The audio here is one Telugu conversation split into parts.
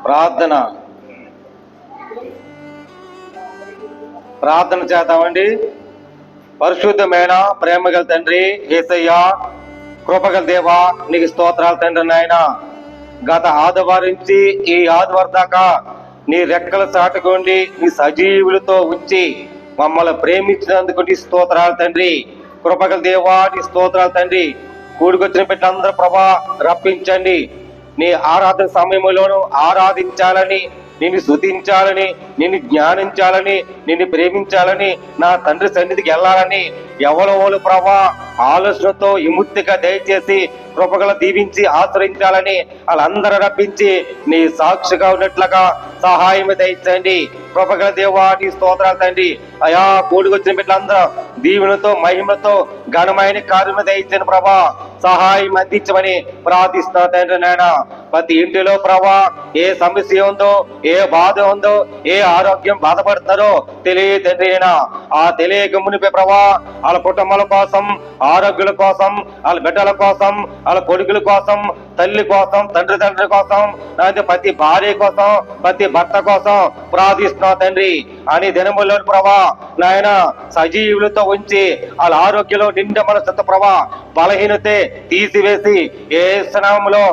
ప్రార్థన ప్రార్థన చేద్దామండి. పరిశుద్ధమైన ప్రేమగల తండ్రి యేసయ్య, కృపగల దేవా, నీకు స్తోత్రాలు తండ్రి. నాయన గత ఆదివారం నుంచి ఈ ఆదివారం దాకా నీ రెక్కల చాటుకోండి నీ సజీవులతో ఉంచి మమ్మల్ని ప్రేమించినందుకు నీ స్తోత్రాలు తండ్రి. కృపగల దేవా, నీ స్తోత్రాలు తండ్రి. కూడికొచ్చిన బిడ్డలందరూ ప్రభా రప్పించండి. నీ ఆరాధన సమయంలోనూ ఆరాధించాలని, నిన్ను స్తుతించాలని, నిన్ను జ్ఞానించాలని, నిన్ను ప్రేమించాలని, నా తండ్రి సన్నిధికి వెళ్ళాలని ఎవరు ప్రభా ఆలోచనతో విముక్తిగా దయచేసి కృపగల దీవించి ఆశ్రయించాలని వాళ్ళందరూ రప్పించి నీ సాక్షిగా ఉన్నట్లుగా సహాయం దయచండి. కృపగల దేవా, నీ స్తోత్రాలు తండ్రి. అయా కూడికొచ్చిన బిడ్డలందరూ దీవెనతో మహిమతో ఘనమైన కార్యము దయచండి ప్రభా. సహాయం అందించమని ప్రార్థిస్తున్నా తండ్రి. నాయన ప్రతి ఇంటిలో ప్రభా ఏ సమస్య ఉందో, ఏ బాధ ఉందో, ఏ ఆరోగ్యం బాధపడుతున్నారో తెలియ తండ్రి. ఆ తెలియక మునిపే ప్రభా వాళ్ళ కుటుంబాల కోసం, ఆరోగ్యుల కోసం, వాళ్ళ బిడ్డల కోసం, వాళ్ళ కొడుకుల కోసం, తల్లి కోసం, తండ్రి కోసం, ప్రతి భార్య కోసం, ప్రతి భర్త కోసం ప్రార్థిస్తున్నా తండ్రి. అని దినముల్లో ప్రభా నాయన సజీవులతో ఉంచి వాళ్ళ ఆరోగ్యంలో నిండా మనసుతో ప్రభా బలహీనతే తీసివేసి ఏ స్నామంలో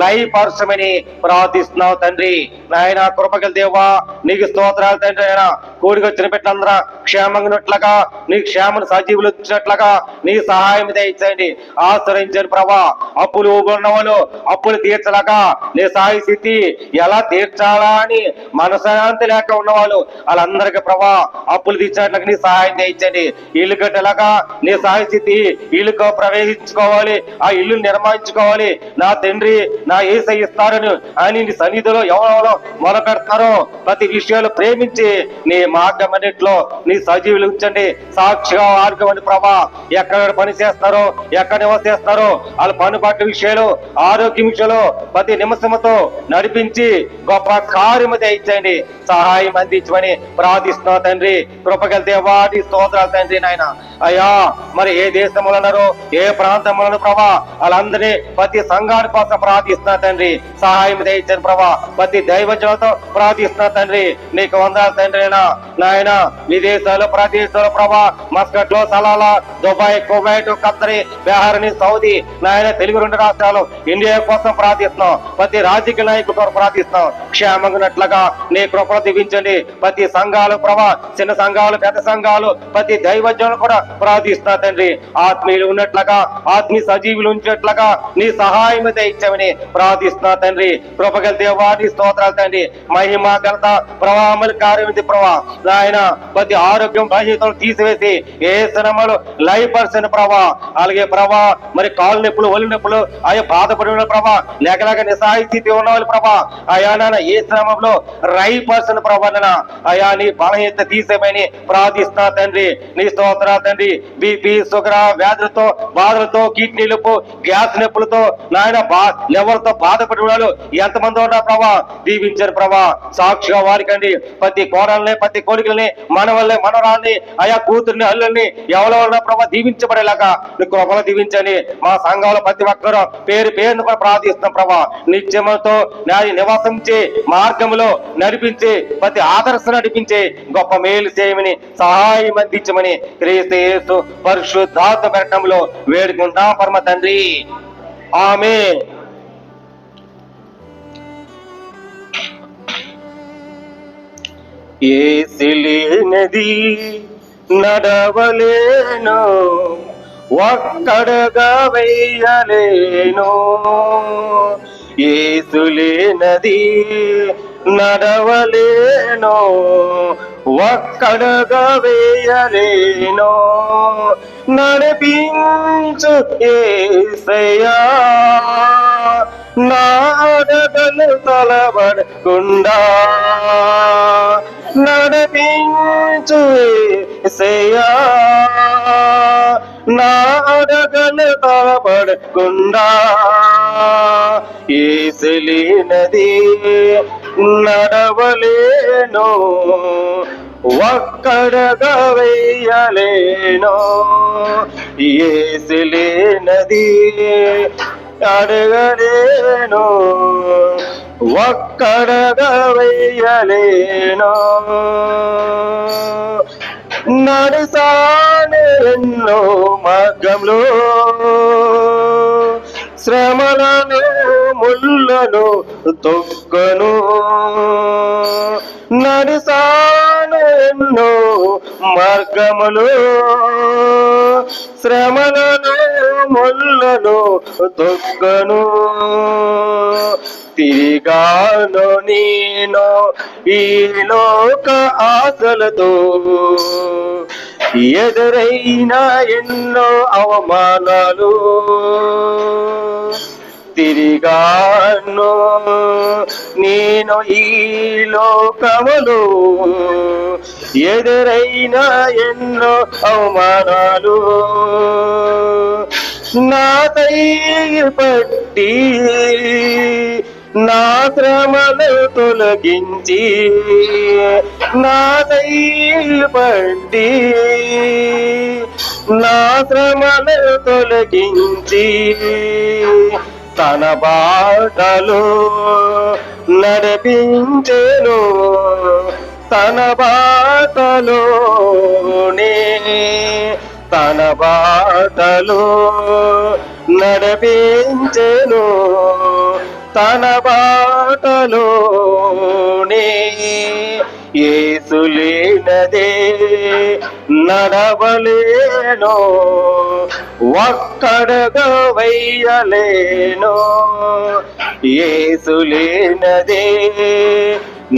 లయపరచమని ప్రార్థిస్తున్నావు తండ్రి. నాయన కృపగల దేవా, నీకు స్తోత్రాలు తండ్రి. ఆయన కూడికొచ్చిన బిడ్డలందరూ క్షేమంగా నీ క్షేమను సజీవులు ఇచ్చినట్లుగా నీ సహాయం దయచేయండి, ఆశ్రయించండి ప్రభా. అప్పులు ఉన్న వాళ్ళు అప్పులు తీర్చలేక నీ సాయి స్థితి ఎలా తీర్చాలా అని మనశాంతి లేక ఉన్నవాళ్ళు వాళ్ళందరికీ ప్రభా అప్పులు తీర్చినట్లుగా నీ సహాయం దయచేయండి. ఇల్లు కట్టేలాగా నీ సాయి స్థితి ఇల్లుకు ప్రవేశించుకోవాలి, ఆ ఇల్లు నిర్మించుకోవాలి. నా తండ్రి నా యేసయ్య ఇస్తారని అని నీ సన్నిధిలో ఎవరెవరో మొదలుపెడతారో ప్రతి విషయాలు ప్రేమించి నీ మార్గం అన్నింటిలో నీ సజీవులు ఉంచండి. సాక్షిగా ఆర్గమని ప్రభా ఎక్కడ పని చేస్తారో, ఎక్కడ నివసిస్తారో వాళ్ళ పనుబాటు విషయాలు, ఆరోగ్య విషయాలు ప్రతి నిమిషంతో నడిపించి గొప్ప కార్యము దయచేయండి, సహాయం అందించమని ప్రార్థిస్తున్నా తండ్రి. కృపగల దేవా, నీ స్తోత్రాలు తండ్రి. నాయన అయ్యా మరి ఏ దేశంలో ఉన్నారో, ఏ ప్రాంతంలో ప్రభా వాళ్ళందరినీ ప్రతి సంఘాని కోసం ప్రార్థిస్తున్నా తండ్రి, సహాయం దయచేయండి ప్రభా. ప్రతి దైవజనంతో ప్రార్థిస్తున్నా తండ్రి. నీకు వందనాలు తండ్రి. నాయన విదేశాలు ప్రదేశాలు ప్రభా మస్కట్ లో, Salala, Dubai, Kuwait, Khattar, Bahrain, Saudi నాయన తెలుగు 2 రాష్ట్రాలు ఇండియా కోసం ప్రార్థిస్తున్నాం. ప్రతి రాజకీయ నాయకుల కోసం ప్రార్థిస్తున్నాం. క్షేమంగా నీ కృపను దీవించండి. ప్రతి సంఘాలు ప్రభా చిన్న సంఘాలు, పెద్ద సంఘాలు, ప్రతి దైవజనులు కూడా ప్రార్థిస్తున్నా తండ్రి. ఆత్మీయులు ఉన్నట్లుగా, ఆత్మీయ సజీవులు ఉంచినట్లుగా నీ సహాయం దయచేయమని ప్రార్థిస్తున్నా తండ్రి. కృపగల దేవా, నీ స్తోత్రాలు తండ్రి. మహిమ ఘనత ప్రభావములు కార్యం ప్రభా నాయన ప్రతి ఆరోగ్యం బాధ్యతలు తీసివేసి ఏ శ్రమలు లయపరచని ప్రభా. అలాగే ప్రభా మరి కాళ్ళు నొప్పులు, ఒళ్ళు నొప్పులు ఆయా బాధపడిన ప్రభా లేకలేక నిస్సహాయ స్థితి ఉన్నవాళ్ళు ప్రభా అయా నాన్న ఏ శ్రమంలో లయపరచని ప్రభా అయా నీ బలహీనత తీసేమని ప్రార్థిస్తున్నా తండ్రి. నీ స్తోత్రాలు తండ్రి. బీపీ, షుగర్ వ్యాధులతో, బాధలతో, కిడ్నీ నొప్పు, గ్యాస్ నొప్పులతో నాయన ఎవరితో బాధపడి వాళ్ళు ఎంతమంది ఉన్నారు ప్రభా దీవించారు ప్రభా. సాక్షిగా వారికండి ప్రతి కోడల్ని, ప్రతి కొడుకుల్ని, మనవల్ని, మనవరాల్ని, ఆయా కూతుర్ని, అల్లుల్ని ఎవరో ఉన్న ప్రభా దీవించబడేలాగా నీ కృపలో దీవించండి. మా సంఘంలో ప్రతి ఒక్కరూ పేరు పేరును కూడా ప్రార్థిస్తున్నాం ప్రభా. నిత్యముతో నివాసించే మార్గంలో నడిపించి ప్రతి ఆదర్శ నడిపించే గొప్ప మేలు చేయమని సహాయం అందించమని క్రీస్తు యేసు పరిశుద్ధాత్మ పెట్టంలో వేడుకుంటాం పరమ తండ్రి. ఆమేన్. ఏసిలేనది నడవలేను, ఒక్కడగా వేయలేను. ఏసులేనది నడవలేను, ఒక్కడగా వేయలేను. నడిపించు యేసయ్యా, నాడగలు తలబడకుండా నడిపించు యేసయ్యా, నాడగలు తలబడకుండా. ఏసులేనది నడవలేను, ఒక్కడగా వెయ్యలేను. యేసు లేనిది అడగలేను, ఒక్కడగా వెయ్యలేను. నడుసాను ఎన్నో మార్గంలో, శ్రమలను ముళ్ళను తొక్కను. నడుసాను ఎన్నో మార్గములు, శ్రమలను ముళ్ళను తొక్కను. తిరిగాను నేను ఈ లోక ఆశలతో, ఎదురైన ఎన్నో అవమానాలు. తిరిగాను నేను ఈ లోకములో, ఎదురైన ఎన్నో అవమానాలు. నా దయ పట్టి నా శ్రమలు తొలగించి, నా దయ పట్టి నా శ్రమలు తొలగించి, తన బాటలో నడిపించెను. తన బాటలోనే, తన బాటలో నడిపించెను. తన బాటలోనే, యేసు లేనిదే నడవలేను, ఒక్కడగా వెయ్యలేను. యేసు లేనిదే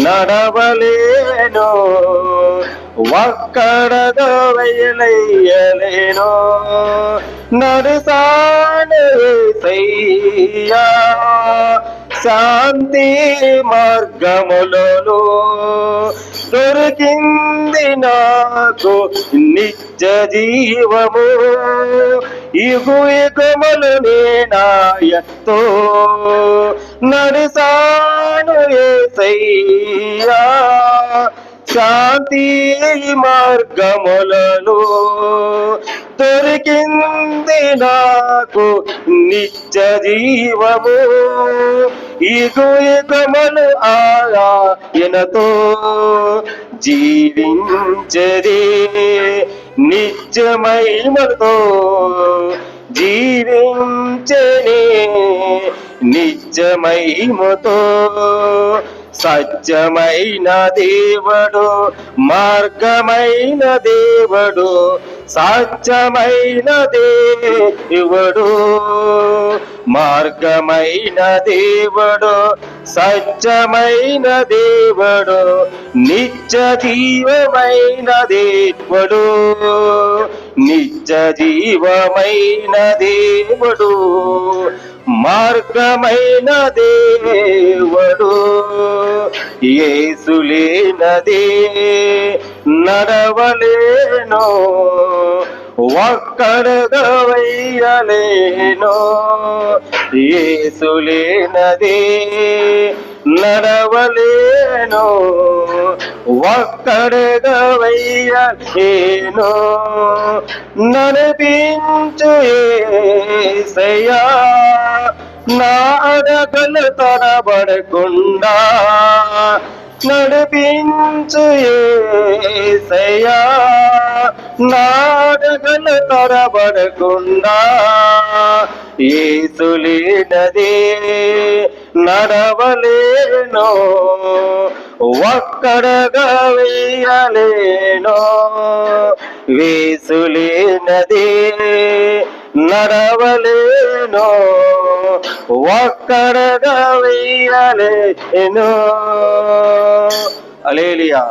నడవలేను, ఒక్కడగా వెయ్యలేను. నడుసాను యేసయ్యా శాంతి మార్గములలో, దొరికింది నాకు నిత్య జీవము. యుగములు నేనాయతో నడుసాను యేసయ్యా శాంతి మార్గములలో, దొరికింది నాకు నిత్య జీవము. యుగములు ఆయనతో జీవించదే నిత్య మహిమతో, జీవించనే నిత్య మహిమతో. సత్యమైన దేవుడు, మార్గమైన దేవుడు, సత్యమైన దేవుడు, మార్గమైన దేవుడు, సత్యమైన దేవుడు, నిత్య జీవమైన దేవుడు, నిత్య జీవమైన దేవుడు, మార్గమైన దేవుడు. యేసు లేనిదే నడవలేను, ఒక్కడగా వెయ్యలేను. యేసు లేనిదే నడవలేను, ఒక్కడగా వెయ్యలేను. నడిపించు యేసయ్యా నా అడగలు తరబడకుండా, నడిపించు యేసయ్యా నా అడగలు తరబడకుండా. యేసు లేనిదే నడవలేను, ఒక్కడగా వెయ్యలేను. యేసు లేనిదే నడవలేను, ఒక్కడగా వెయ్యలేను. హల్లెలూయా.